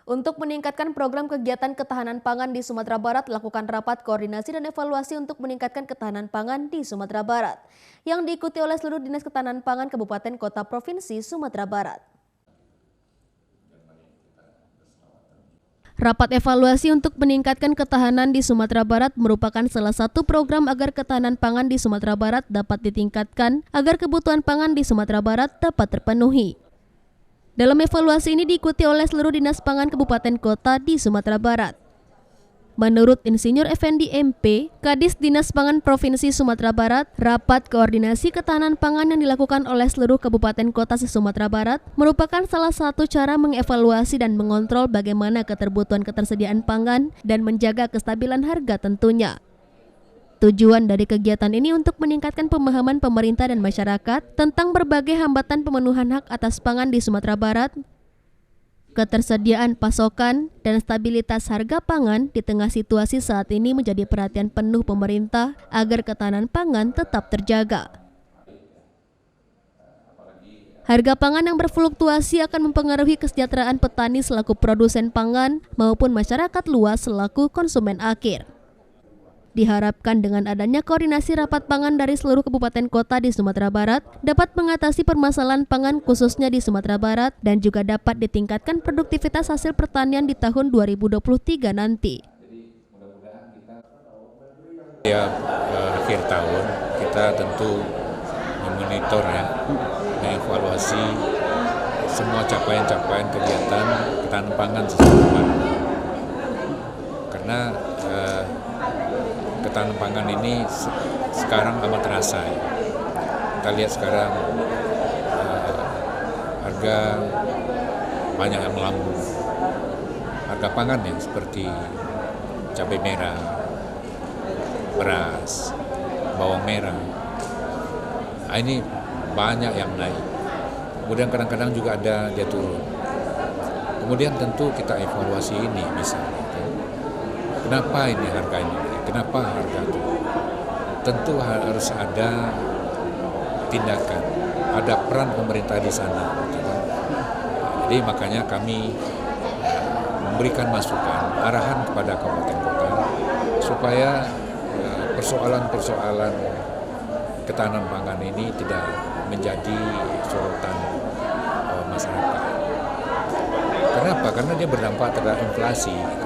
Untuk meningkatkan program kegiatan ketahanan pangan di Sumatera Barat, lakukan rapat koordinasi dan evaluasi untuk meningkatkan ketahanan pangan di Sumatera Barat, yang diikuti oleh seluruh Dinas Ketahanan Pangan Kabupaten Kota Provinsi Sumatera Barat. Rapat evaluasi untuk meningkatkan ketahanan di Sumatera Barat merupakan salah satu program agar ketahanan pangan di Sumatera Barat dapat ditingkatkan agar kebutuhan pangan di Sumatera Barat dapat terpenuhi. Dalam evaluasi ini diikuti oleh seluruh dinas pangan kabupaten kota di Sumatera Barat. Menurut Insinyur Effendi MP, Kadis Dinas Pangan Provinsi Sumatera Barat, rapat koordinasi ketahanan pangan yang dilakukan oleh seluruh kabupaten kota di Sumatera Barat merupakan salah satu cara mengevaluasi dan mengontrol bagaimana keterbutuhan ketersediaan pangan dan menjaga kestabilan harga tentunya. Tujuan dari kegiatan ini untuk meningkatkan pemahaman pemerintah dan masyarakat tentang berbagai hambatan pemenuhan hak atas pangan di Sumatera Barat, ketersediaan pasokan, dan stabilitas harga pangan di tengah situasi saat ini menjadi perhatian penuh pemerintah agar ketahanan pangan tetap terjaga. Harga pangan yang berfluktuasi akan mempengaruhi kesejahteraan petani selaku produsen pangan maupun masyarakat luas selaku konsumen akhir. Diharapkan dengan adanya koordinasi rapat pangan dari seluruh kabupaten kota di Sumatera Barat dapat mengatasi permasalahan pangan khususnya di Sumatera Barat dan juga dapat ditingkatkan produktivitas hasil pertanian di tahun 2023 nanti. Setiap akhir tahun kita tentu memonitor mengevaluasi semua capaian-capaian kegiatan ketahanan pangan Sumatera Barat. Karena ketahanan pangan ini sekarang amat terasa. Kita lihat sekarang harga banyak yang melambung. Harga pangan ya seperti cabai merah, beras, bawang merah. Ini banyak yang naik. Kemudian kadang-kadang juga ada dia turun. Kemudian tentu kita evaluasi ini misalnya. Kenapa ini harga ini? Kenapa harga itu? Tentu harus ada tindakan, ada peran pemerintah di sana. Jadi makanya kami memberikan masukan, arahan kepada kabupaten kota supaya persoalan-persoalan ketahanan pangan ini tidak menjadi sorotan masyarakat. Kenapa? Karena dia berdampak terhadap inflasi.